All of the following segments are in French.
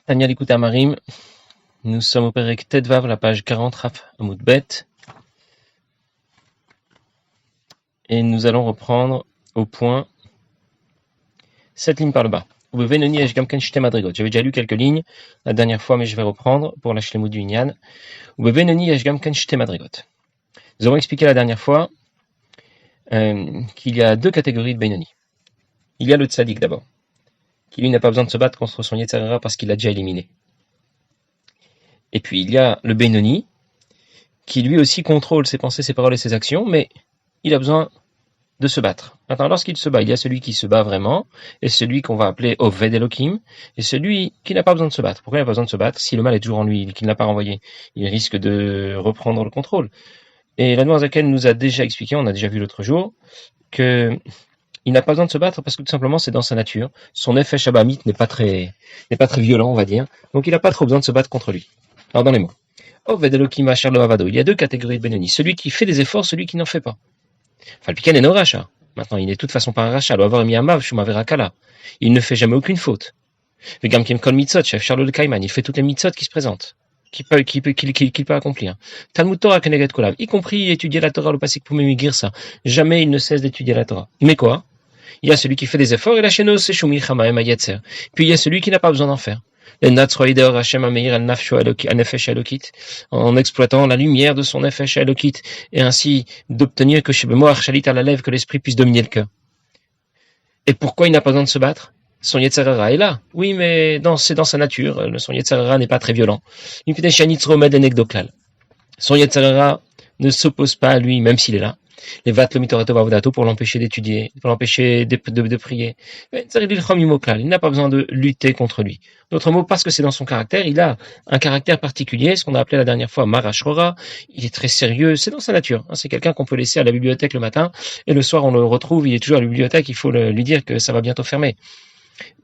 Tania Likutei Amarim, nous sommes au Perek Tedvav, la page 40, Raf Amoud Bet, et nous allons reprendre au point 7 lignes par le bas. J'avais déjà lu quelques lignes la dernière fois, mais je vais reprendre pour la Shlemut du Inyan. Nous avons expliqué la dernière fois qu'il y a deux catégories de Benoni. Il y a le Tzadik d'abord, qui lui n'a pas besoin de se battre contre son Yetzer Hara parce qu'il l'a déjà éliminé. Et puis il y a le Benoni, qui lui aussi contrôle ses pensées, ses paroles et ses actions, mais il a besoin de se battre. Maintenant, lorsqu'il se bat, il y a celui qui se bat vraiment, et celui qu'on va appeler Oved Elohim, et celui qui n'a pas besoin de se battre. Pourquoi il n'a pas besoin de se battre? Si le mal est toujours en lui, qu'il ne l'a pas renvoyé, il risque de reprendre le contrôle. Et la Noirzaken nous a déjà expliqué, on a déjà vu l'autre jour, que il n'a pas besoin de se battre parce que tout simplement c'est dans sa nature. Son effet Shabamit n'est pas très violent, on va dire. Donc il n'a pas trop besoin de se battre contre lui. Alors dans les mots. Oved Elohim Asher Lo Avado. Il y a deux catégories de Benoni. Celui qui fait des efforts, celui qui n'en fait pas. Falpiken est no racha. Maintenant, il n'est de toute façon pas un racha. Lo avoir mis amav shumaverakala. Il ne fait jamais aucune faute. Vegam kim kol mitzot, chef Charles de Kaiman. Il fait toutes les mitzot qui se présentent, qu'il peut accomplir. Talmud Torah keneget kolam, y compris étudier la Torah, le pasik pour m'émigrir ça. Jamais il ne cesse d'étudier la Torah. Mais quoi? Il y a celui qui fait des efforts et la chenos c'est shumi chamaem ayetzer. Puis il y a celui qui n'a pas besoin d'en faire. En exploitant la lumière de son nefesh elokit et ainsi d'obtenir que chez Bemoach Shalit à la lèvre, que l'esprit puisse dominer le cœur. Et pourquoi il n'a pas besoin de se battre? Son Yetzer Hara est là. Oui, mais c'est dans sa nature. Son Yetzer Hara n'est pas très violent. Son Yetzer Hara ne s'oppose pas à lui, même s'il est là. Les vat le pour l'empêcher d'étudier, pour l'empêcher de prier. Il n'a pas besoin de lutter contre lui. D'autres mots, parce que c'est dans son caractère, il a un caractère particulier, ce qu'on a appelé la dernière fois Marashora. Il est très sérieux, c'est dans sa nature. C'est quelqu'un qu'on peut laisser à la bibliothèque le matin, et le soir on le retrouve, il est toujours à la bibliothèque, il faut lui dire que ça va bientôt fermer.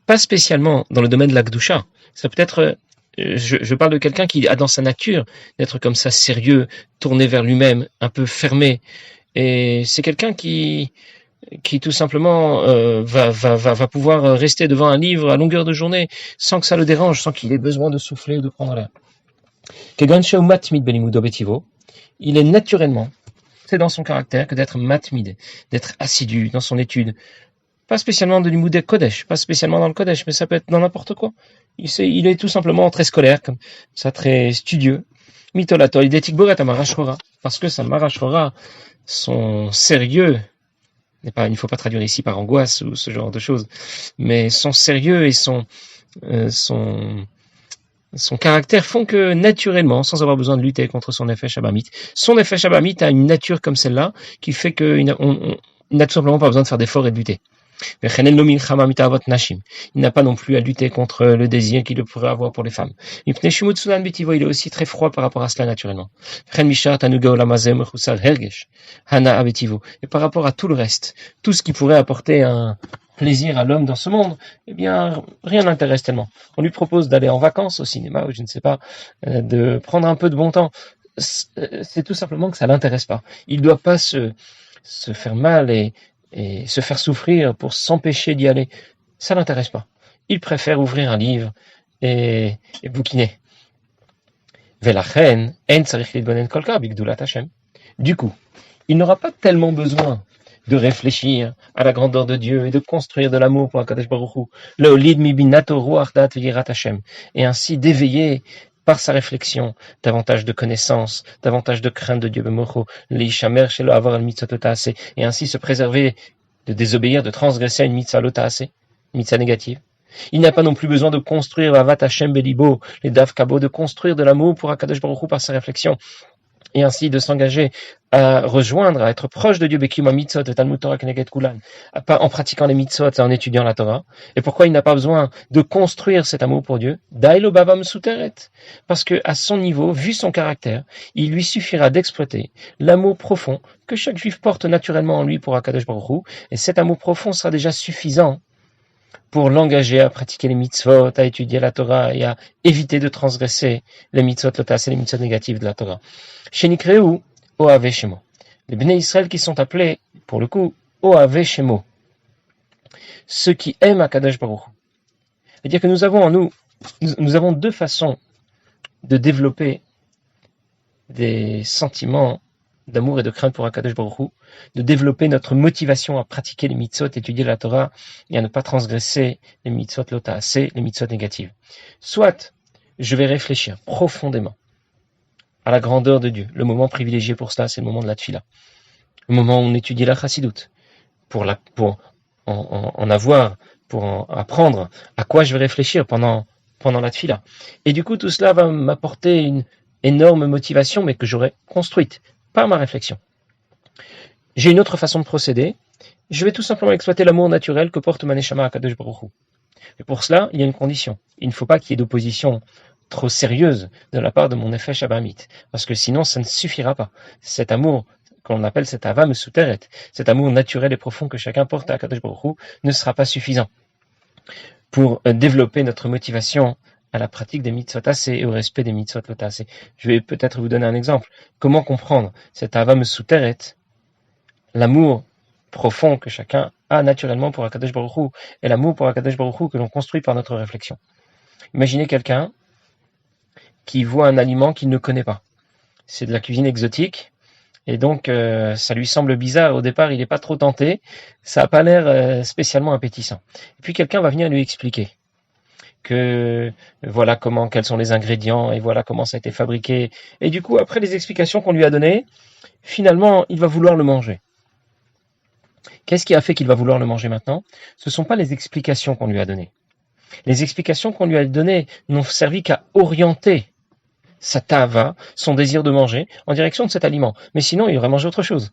Pas spécialement dans le domaine de la Gdusha. Ça peut être... Je parle de quelqu'un qui a dans sa nature d'être comme ça sérieux, tourné vers lui-même, un peu fermé. Et c'est quelqu'un qui tout simplement va pouvoir rester devant un livre à longueur de journée sans que ça le dérange, sans qu'il ait besoin de souffler ou de prendre l'air. Il est naturellement, c'est dans son caractère que d'être matmid, d'être assidu dans son étude. Pas spécialement de l'imoudé Kodesh, pas spécialement dans le Kodesh, mais ça peut être dans n'importe quoi. Il est tout simplement très scolaire, comme ça, très studieux. Mitolato, il est borat à Marashora, parce que sa Marashora, son sérieux, il ne faut pas traduire ici par angoisse ou ce genre de choses, mais son sérieux et son caractère font que naturellement, sans avoir besoin de lutter contre son effet Shabamit, son effet Shabamit a une nature comme celle-là qui fait qu'il n'a tout simplement pas besoin de faire d'efforts et de lutter. Il n'a pas non plus à lutter contre le désir qu'il pourrait avoir pour les femmes. Il est aussi très froid par rapport à cela naturellement. Et par rapport à tout le reste, tout ce qui pourrait apporter un plaisir à l'homme dans ce monde, eh bien, rien n'intéresse tellement. On lui propose d'aller en vacances au cinéma, ou je ne sais pas, de prendre un peu de bon temps. C'est tout simplement que ça l'intéresse pas. Il doit pas se faire mal et se faire souffrir pour s'empêcher d'y aller, ça l'intéresse pas. Il préfère ouvrir un livre et bouquiner. Du coup, il n'aura pas tellement besoin de réfléchir à la grandeur de Dieu et de construire de l'amour pour Akadosh Baruch Hu, et ainsi d'éveiller par sa réflexion davantage de connaissances, davantage de crainte de Dieu, et ainsi se préserver de désobéir, de transgresser à une mitzvah lotaase, une mitzvah négative. Il n'a pas non plus besoin de construire Avat Hashem Belibo, les Dav Kabo, de construire de l'amour pour Akadosh Baruch Hu par sa réflexion, et ainsi de s'engager à rejoindre, à être proche de Dieu, Bekima Mitzot, Talmud Torah Keneget Kulan, en pratiquant les mitzvot et en étudiant la Torah. Et pourquoi il n'a pas besoin de construire cet amour pour Dieu? Dailo Bavam Souteret. Parce que, à son niveau, vu son caractère, il lui suffira d'exploiter l'amour profond que chaque juif porte naturellement en lui pour Akadosh Baruch Hu, et cet amour profond sera déjà suffisant pour l'engager à pratiquer les mitzvot, à étudier la Torah et à éviter de transgresser les mitzvot lotas et les mitzvot négatives de la Torah. Shenikreu Oave Shemo. Les Bnei Israël qui sont appelés, pour le coup, Oave Shemo. Ceux qui aiment Akadosh Baruch Hu. C'est-à-dire que nous avons en nous Nous avons deux façons de développer des sentiments d'amour et de crainte pour Akadosh Baruch Hu, de développer notre motivation à pratiquer les mitzvot, étudier la Torah et à ne pas transgresser les mitzvot lota'aseh, les mitzvot négatives. Soit je vais réfléchir profondément à la grandeur de Dieu. Le moment privilégié pour cela, c'est le moment de la tfila. Le moment où on étudie la chassidoute. Pour apprendre à quoi je vais réfléchir pendant la tfila. Et du coup, tout cela va m'apporter une énorme motivation, mais que j'aurai construite par ma réflexion. J'ai une autre façon de procéder. Je vais tout simplement exploiter l'amour naturel que porte ma neshama à Kadosh Baruch Hu. Et pour cela, il y a une condition. Il ne faut pas qu'il y ait d'opposition trop sérieuse de la part de mon nefesh abamit, parce que sinon ça ne suffira pas. Cet amour qu'on appelle cet ava mesuteret, cet amour naturel et profond que chacun porte à Kadosh Baruch Hu, ne sera pas suffisant pour développer notre motivation à la pratique des mitzvot aseh et au respect des mitzvot lota'aseh. Je vais peut-être vous donner un exemple. Comment comprendre cet ava mesuteret, l'amour profond que chacun a naturellement pour Akadosh Baruch Hu et l'amour pour Akadosh Baruch Hu que l'on construit par notre réflexion. Imaginez quelqu'un qui voit un aliment qu'il ne connaît pas. C'est de la cuisine exotique et donc ça lui semble bizarre. Au départ, il n'est pas trop tenté. Ça n'a pas l'air spécialement appétissant. Et puis quelqu'un va venir lui expliquer que voilà quels sont les ingrédients et voilà comment ça a été fabriqué. Et du coup, après les explications qu'on lui a données, finalement, il va vouloir le manger. Qu'est-ce qui a fait qu'il va vouloir le manger maintenant ? Ce ne sont pas les explications qu'on lui a données. Les explications qu'on lui a données n'ont servi qu'à orienter sa tava, son désir de manger, en direction de cet aliment. Mais sinon, il aurait mangé autre chose.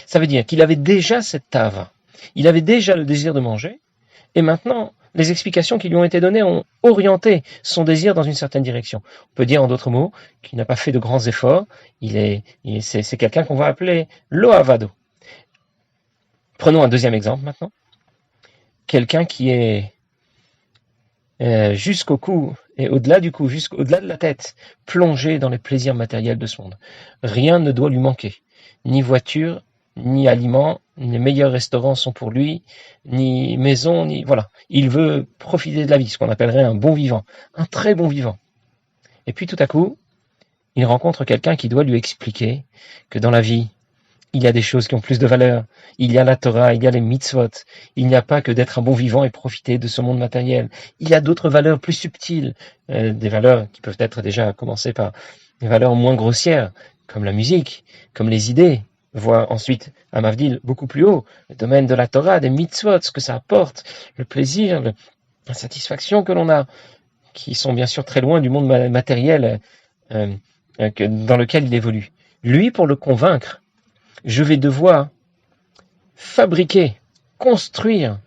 Ça veut dire qu'il avait déjà cette tava. Il avait déjà le désir de manger. Et maintenant, les explications qui lui ont été données ont orienté son désir dans une certaine direction. On peut dire en d'autres mots qu'il n'a pas fait de grands efforts. C'est quelqu'un qu'on va appeler lohavado. Prenons un deuxième exemple maintenant. Quelqu'un qui est jusqu'au cou et au-delà du cou, jusqu'au-delà de la tête, plongé dans les plaisirs matériels de ce monde. Rien ne doit lui manquer. Ni voiture, ni aliments, ni les meilleurs restaurants sont pour lui, ni maison, ni... Voilà. Il veut profiter de la vie, ce qu'on appellerait un bon vivant, un très bon vivant. Et puis tout à coup, il rencontre quelqu'un qui doit lui expliquer que dans la vie, il y a des choses qui ont plus de valeur. Il y a la Torah, il y a les mitzvot. Il n'y a pas que d'être un bon vivant et profiter de ce monde matériel. Il y a d'autres valeurs plus subtiles, des valeurs qui peuvent être déjà commencées par des valeurs moins grossières, comme la musique, comme les idées, voire ensuite, à Mavdil, beaucoup plus haut, le domaine de la Torah, des mitzvot, ce que ça apporte, le plaisir, la satisfaction que l'on a, qui sont bien sûr très loin du monde matériel dans lequel il évolue. Lui, pour le convaincre, je vais devoir fabriquer, construire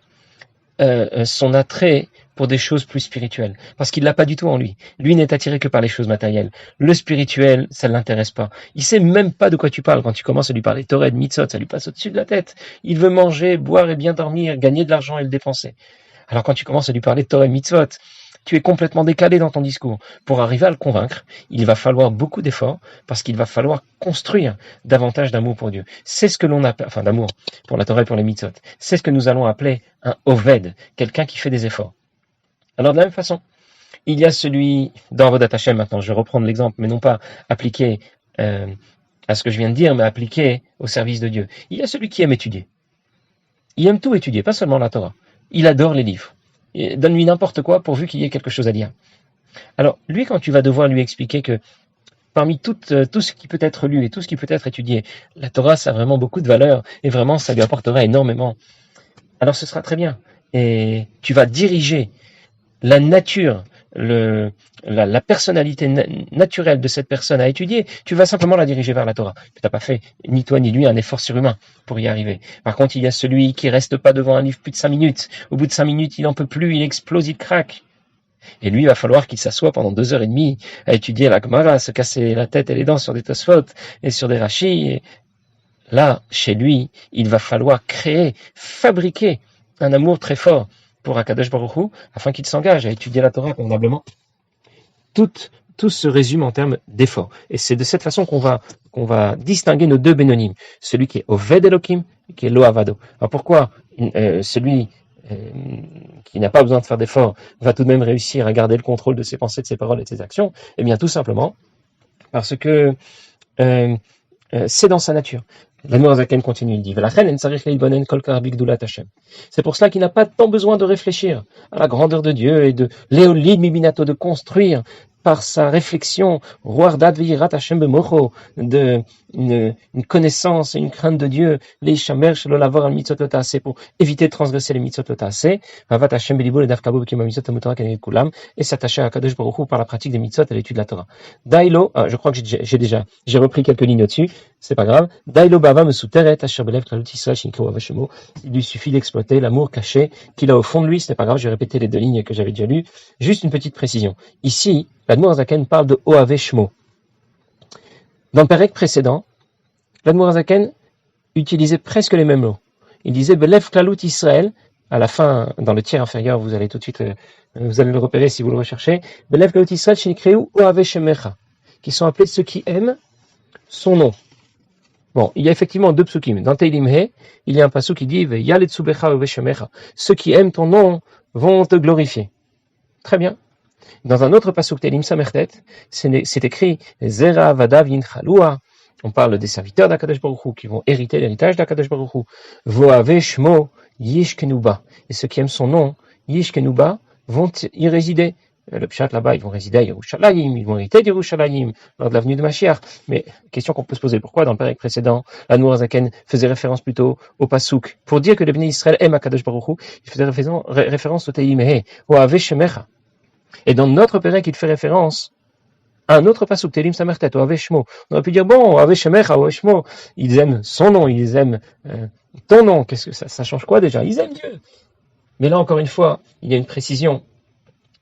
son attrait pour des choses plus spirituelles. Parce qu'il ne l'a pas du tout en lui. Lui n'est attiré que par les choses matérielles. Le spirituel, ça ne l'intéresse pas. Il ne sait même pas de quoi tu parles. Quand tu commences à lui parler Torah et de mitzvot, ça lui passe au-dessus de la tête. Il veut manger, boire et bien dormir, gagner de l'argent et le dépenser. Alors quand tu commences à lui parler de Torah et mitzvot, tu es complètement décalé dans ton discours. Pour arriver à le convaincre, il va falloir beaucoup d'efforts parce qu'il va falloir construire davantage d'amour pour Dieu. C'est ce que l'on appelle, enfin d'amour pour la Torah et pour les mitzvot. C'est ce que nous allons appeler un oved, quelqu'un qui fait des efforts. Alors de la même façon, il y a celui dans Avodat Hashem maintenant, je vais reprendre l'exemple, mais non pas appliqué à ce que je viens de dire, mais appliqué au service de Dieu. Il y a celui qui aime étudier. Il aime tout étudier, pas seulement la Torah. Il adore les livres. Donne-lui n'importe quoi pourvu qu'il y ait quelque chose à dire. Alors, lui, quand tu vas devoir lui expliquer que parmi tout ce qui peut être lu et tout ce qui peut être étudié, la Torah, ça a vraiment beaucoup de valeur et vraiment, ça lui apportera énormément. Alors, ce sera très bien. Et tu vas diriger la nature, la personnalité naturelle de cette personne à étudier, tu vas simplement la diriger vers la Torah. Tu n'as pas fait, ni toi ni lui, un effort surhumain pour y arriver. Par contre, il y a celui qui reste pas devant un livre plus de 5 minutes. Au bout de 5 minutes, il n'en peut plus, il explose, il craque. Et lui, il va falloir qu'il s'assoie pendant 2h30 à étudier la Gemara, à se casser la tête et les dents sur des Tosfot et sur des Rachis. Et là, chez lui, il va falloir fabriquer un amour très fort pour Akadosh Baruch Hu, afin qu'il s'engage à étudier la Torah convenablement. Tout se résume en termes d'effort. Et c'est de cette façon qu'on va distinguer nos deux bénonymes. Celui qui est Oved Elokim et qui est Lohavado. Alors pourquoi celui qui n'a pas besoin de faire d'efforts, va tout de même réussir à garder le contrôle de ses pensées, de ses paroles et de ses actions? Eh bien, tout simplement parce que c'est dans sa nature. L'Admor Zaken continue, il dit c'est pour cela qu'il n'a pas tant besoin de réfléchir à la grandeur de Dieu et de l'éolide mibinato, de construire par sa réflexion, de une connaissance et une crainte de Dieu, pour éviter de transgresser les mitzvot et s'attacher à Kadosh Baruch Hu par la pratique des mitzvot et l'étude de la Torah. Dailo, je crois que j'ai repris quelques lignes au-dessus, c'est pas grave. Dailo bava mesuteret asher belev klalut Yisrael shinkru avashemo. Il lui suffit d'exploiter l'amour caché qu'il a au fond de lui, c'est pas grave, je vais répéter les deux lignes que j'avais déjà lues. Juste une petite précision. Ici, l'Admor Zaken parle de Oave Shmo. Dans le Perek précédent, l'Admor Zaken utilisait presque les mêmes mots. Il disait Belev Klalut Israël, à la fin, dans le tiers inférieur, vous allez tout de suite, vous allez le repérer si vous le recherchez. Belev Klalut Israël Shenikreu Oave Shemecha, qui sont appelés ceux qui aiment son nom. Bon, il y a effectivement deux psukim. Dans Teilim He, il y a un pasuk qui dit Yaletsubecha Oave Shemecha. Ceux qui aiment ton nom vont te glorifier. Très bien. Dans un autre pasuk Teilim Samertet, c'est écrit Zera Vadav Yinchalua. On parle des serviteurs d'Akadosh Baruch Hu qui vont hériter l'héritage d'Akadosh Baruch Hu. Voave Shmo Yishkenuba. Et ceux qui aiment son nom, Yishkenuba, vont y résider. Le Pshat là-bas, ils vont résider à Yerushalayim, ils vont hériter d'Yerushalayim lors de la venue de Mashiach. Mais question qu'on peut se poser, pourquoi dans le Pérec précédent, l'Admor Zaken faisait référence plutôt au Pasuk? Pour dire que le Bnei Israël aime Akadosh Baruch Hu, il faisait référence au Teim He, au Ave Shemecha. Et dans notre Pérec, il fait référence à un autre pasuk, Teilim Samertet, au Ave Shmo. On aurait pu dire, bon, Ave Shemecha, Ave Shmo, ils aiment son nom, ils aiment ton nom. Qu'est-ce que ça change quoi déjà? Ils aiment Dieu. Mais là, encore une fois, il y a une précision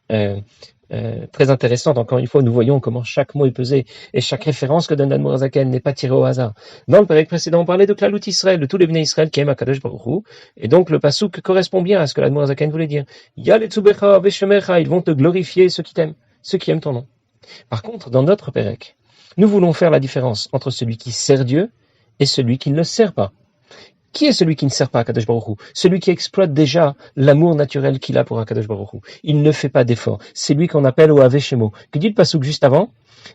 très intéressante. Encore une fois, nous voyons comment chaque mot est pesé et chaque référence que donne l'Admor Zaken n'est pas tirée au hasard. Dans le Pérec précédent, on parlait de Klalut Israël, de tous les Bnei Israël qui aiment Akadosh Baruch Hu, et donc le pasuk correspond bien à ce que l'Admor Zaken voulait dire. Yaletzubecha Ave Shemecha, ils vont te glorifier, ceux qui t'aiment, ceux qui aiment ton nom. Par contre, dans notre Pérec, nous voulons faire la différence entre celui qui sert Dieu et celui qui ne le sert pas. Qui est celui qui ne sert pas à Kadosh Baruch Hu? Celui qui exploite déjà l'amour naturel qu'il a pour Kadosh Baruch Hu. Il ne fait pas d'effort. C'est lui qu'on appelle au Ave Shemo. Que dit le pasuk juste avant?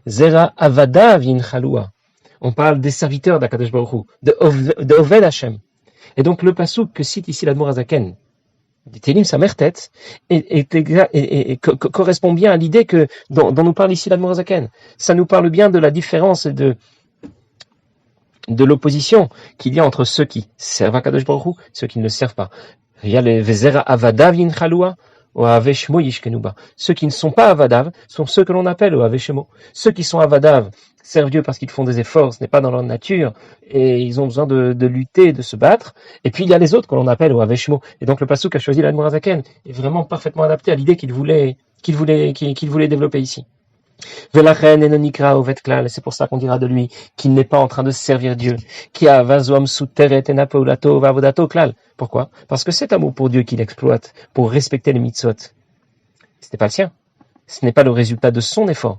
Zera Avada Vinchalua. On parle des serviteurs d'Akadosh Baruch Hu, de Oved Hashem. Et donc le pasuk que cite ici l'Admor Zaken, du Teilim Samertet, correspond bien à l'idée dont nous parle ici l'Admor Zaken. Ça nous parle bien de la différence et de l'opposition qu'il y a entre ceux qui servent à Kadosh Baruch Hu et ceux qui ne le servent pas. Il y a les Vezera Avadav Yinchalua ou Ave Shemo Yishkenuba. Ceux qui ne sont pas Avadav sont ceux que l'on appelle au Ave Shemo. Ceux qui sont Avadav servent Dieu parce qu'ils font des efforts, ce n'est pas dans leur nature, et ils ont besoin de lutter, de se battre. Et puis il y a les autres que l'on appelle au Ave Shemo. Et donc le pasuk qu'a choisi l'Admor Zaken est vraiment parfaitement adapté à l'idée qu'il voulait développer ici. C'est pour ça qu'on dira de lui qu'il n'est pas en train de servir Dieu. Pourquoi? Parce que cet amour pour Dieu qu'il exploite pour respecter les mitzvot, ce n'est pas le sien. Ce n'est pas le résultat de son effort.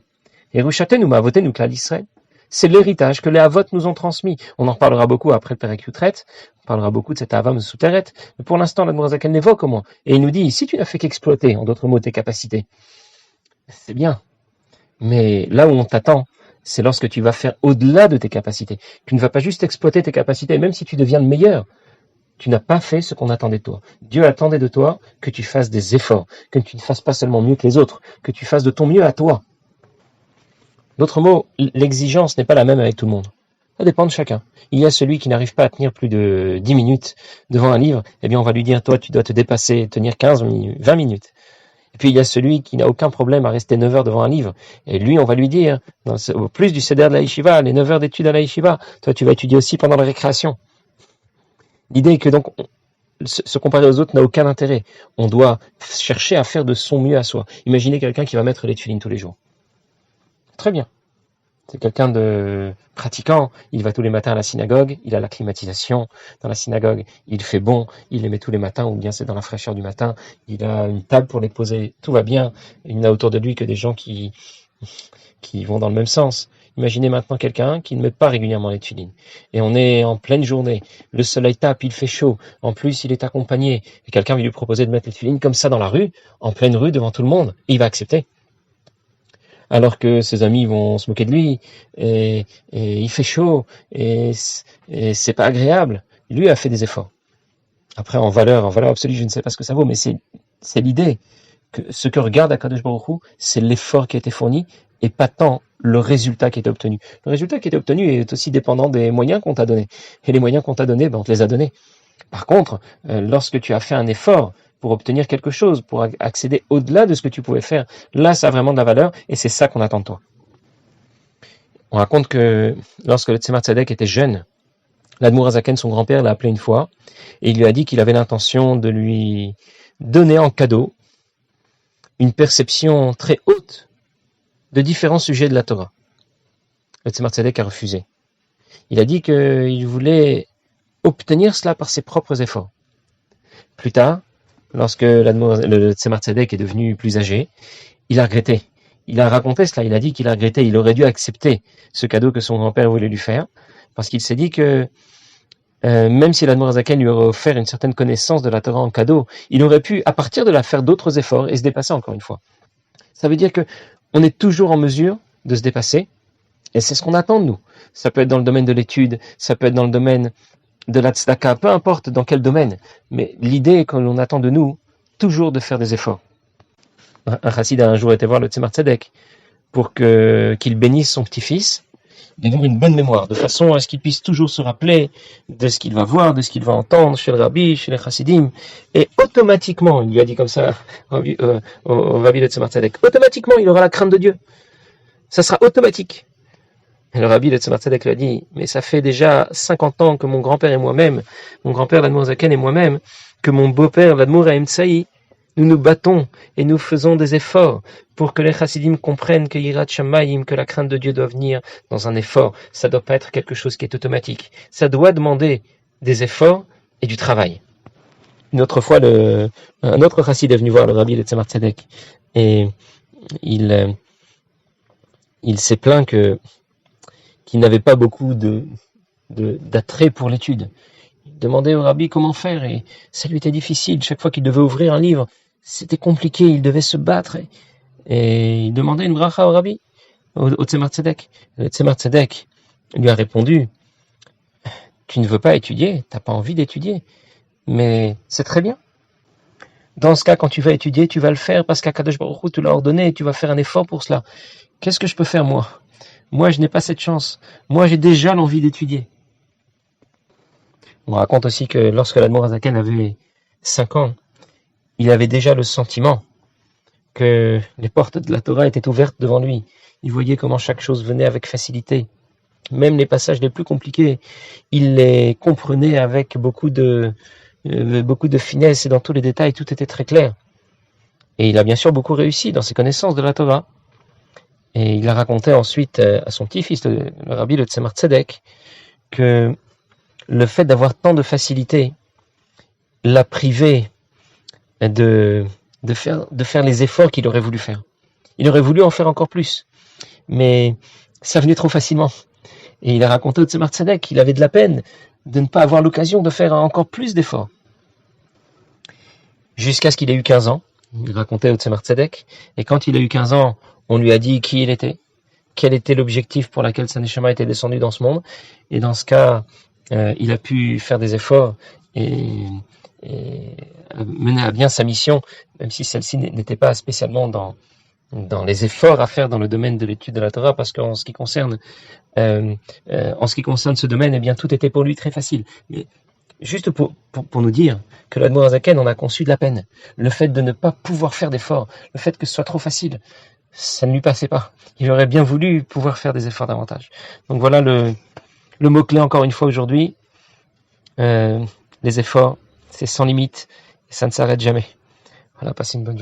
C'est l'héritage que les Avot nous ont transmis. On en reparlera beaucoup après le Perek Yutret. On parlera beaucoup de cet Avam Souteret. Mais pour l'instant, l'Admor Zaken l'évoque au moins. Et il nous dit, si tu n'as fait qu'exploiter, en d'autres mots, tes capacités, c'est bien. Mais là où on t'attend, c'est lorsque tu vas faire au-delà de tes capacités. Tu ne vas pas juste exploiter tes capacités, même si tu deviens le meilleur. Tu n'as pas fait ce qu'on attendait de toi. Dieu attendait de toi que tu fasses des efforts, que tu ne fasses pas seulement mieux que les autres, que tu fasses de ton mieux à toi. D'autres mots, l'exigence n'est pas la même avec tout le monde. Ça dépend de chacun. Il y a celui qui n'arrive pas à tenir plus de 10 minutes devant un livre, eh bien on va lui dire, toi tu dois te dépasser, tenir 15 minutes, 20 minutes. Et puis il y a celui qui n'a aucun problème à rester 9 heures devant un livre. Et lui, on va lui dire, au plus du seder de la yeshiva, les 9 heures d'études à la yeshiva, toi tu vas étudier aussi pendant la récréation. L'idée est que donc se comparer aux autres n'a aucun intérêt. On doit chercher à faire de son mieux à soi. Imaginez quelqu'un qui va mettre les tefilines tous les jours. Très bien. C'est quelqu'un de pratiquant, il va tous les matins à la synagogue, il a la climatisation dans la synagogue, il fait bon, il les met tous les matins, ou bien c'est dans la fraîcheur du matin, il a une table pour les poser, tout va bien, il n'a autour de lui que des gens qui vont dans le même sens. Imaginez maintenant quelqu'un qui ne met pas régulièrement les tefilines. Et on est en pleine journée, le soleil tape, il fait chaud, en plus il est accompagné, et quelqu'un va lui proposer de mettre les tefilines comme ça dans la rue, en pleine rue, devant tout le monde, et il va accepter. Alors que ses amis vont se moquer de lui, et il fait chaud, et c'est pas agréable. Lui a fait des efforts. Après, en valeur absolue, je ne sais pas ce que ça vaut, mais c'est l'idée que ce que regarde Akadosh Baruch Hu, c'est l'effort qui a été fourni et pas tant le résultat qui a été obtenu. Le résultat qui a été obtenu est aussi dépendant des moyens qu'on t'a donnés. Et les moyens qu'on t'a donnés, on te les a donnés. Par contre, lorsque tu as fait un effort pour obtenir quelque chose, pour accéder au-delà de ce que tu pouvais faire, là, ça a vraiment de la valeur et c'est ça qu'on attend de toi. On raconte que lorsque le Tzemar Tzedek était jeune, l'Admour Hazaken, son grand-père, l'a appelé une fois et il lui a dit qu'il avait l'intention de lui donner en cadeau une perception très haute de différents sujets de la Torah. Le Tzemar Tzedek a refusé. Il a dit qu'il voulait obtenir cela par ses propres efforts. Plus tard, lorsque le Tzemar Tzedek est devenu plus âgé, il a regretté. Il a raconté cela, il a dit qu'il a regretté, il aurait dû accepter ce cadeau que son grand-père voulait lui faire, parce qu'il s'est dit que même si l'Admour Hazaken lui aurait offert une certaine connaissance de la Torah en cadeau, il aurait pu, à partir de là, faire d'autres efforts et se dépasser encore une fois. Ça veut dire que on est toujours en mesure de se dépasser, et c'est ce qu'on attend de nous. Ça peut être dans le domaine de l'étude, ça peut être dans le domaine de la tzedaka, peu importe dans quel domaine, mais l'idée est que l'on attend de nous toujours de faire des efforts. Un chassid a un jour été voir le Tzemar Tzedek pour qu'il bénisse son petit-fils, d'avoir une bonne mémoire, de façon à ce qu'il puisse toujours se rappeler de ce qu'il va voir, de ce qu'il va entendre chez le rabbi, chez les chassidim, et automatiquement, il lui a dit comme ça au rabbi de Tzemar Tzedek, automatiquement il aura la crainte de Dieu. Ça sera automatique. Et le rabbi de Tzemar Tzedek lui a dit, mais ça fait déjà 50 ans que mon grand-père et moi-même, mon grand-père l'Admour Hazaken et moi-même, que mon beau-père l'Admour Haim Tsaï, nous nous battons et nous faisons des efforts pour que les chassidim comprennent que Yirat Shamayim, que la crainte de Dieu doit venir dans un effort. Ça doit pas être quelque chose qui est automatique. Ça doit demander des efforts et du travail. Une autre fois, un autre chassid est venu voir le rabbi de Tzemar Tzedek et il s'est plaint qu'il n'avait pas beaucoup d'attrait pour l'étude. Il demandait au rabbi comment faire et ça lui était difficile. Chaque fois qu'il devait ouvrir un livre, c'était compliqué, il devait se battre et il demandait une bracha au rabbi, au Tzemar Tzedek. Le Tzemar Tzedek lui a répondu, tu ne veux pas étudier, t'as pas envie d'étudier, mais c'est très bien. Dans ce cas, quand tu vas étudier, tu vas le faire parce qu'Akadosh Baruch Hu te l'a ordonné et tu vas faire un effort pour cela. Qu'est-ce que je peux faire moi ? Moi, je n'ai pas cette chance. Moi, j'ai déjà l'envie d'étudier. On raconte aussi que lorsque l'Admour Hazaken avait 5 ans, il avait déjà le sentiment que les portes de la Torah étaient ouvertes devant lui. Il voyait comment chaque chose venait avec facilité. Même les passages les plus compliqués, il les comprenait avec beaucoup de finesse et dans tous les détails, tout était très clair. Et il a bien sûr beaucoup réussi dans ses connaissances de la Torah. Et il a raconté ensuite à son petit-fils, le rabbi le Tzemar Tzedek, que le fait d'avoir tant de facilité l'a privé de faire les efforts qu'il aurait voulu faire. Il aurait voulu en faire encore plus, mais ça venait trop facilement. Et il a raconté au Tzemar Tzedek qu'il avait de la peine de ne pas avoir l'occasion de faire encore plus d'efforts. Jusqu'à ce qu'il ait eu 15 ans, il racontait au Tzemar Tzedek, et quand il a eu 15 ans, on lui a dit qui il était, quel était l'objectif pour lequel sa neshama était descendue dans ce monde, et dans ce cas, il a pu faire des efforts et mener à bien sa mission, même si celle-ci n'était pas spécialement dans les efforts à faire dans le domaine de l'étude de la Torah, parce qu'en ce qui concerne ce domaine, eh bien tout était pour lui très facile. Mais juste pour nous dire que l'Admour Hazaken en a conçu de la peine. Le fait de ne pas pouvoir faire d'efforts, le fait que ce soit trop facile, ça ne lui passait pas. Il aurait bien voulu pouvoir faire des efforts davantage. Donc voilà le mot-clé encore une fois aujourd'hui. Les efforts, c'est sans limite et ça ne s'arrête jamais. Voilà, passez une bonne journée.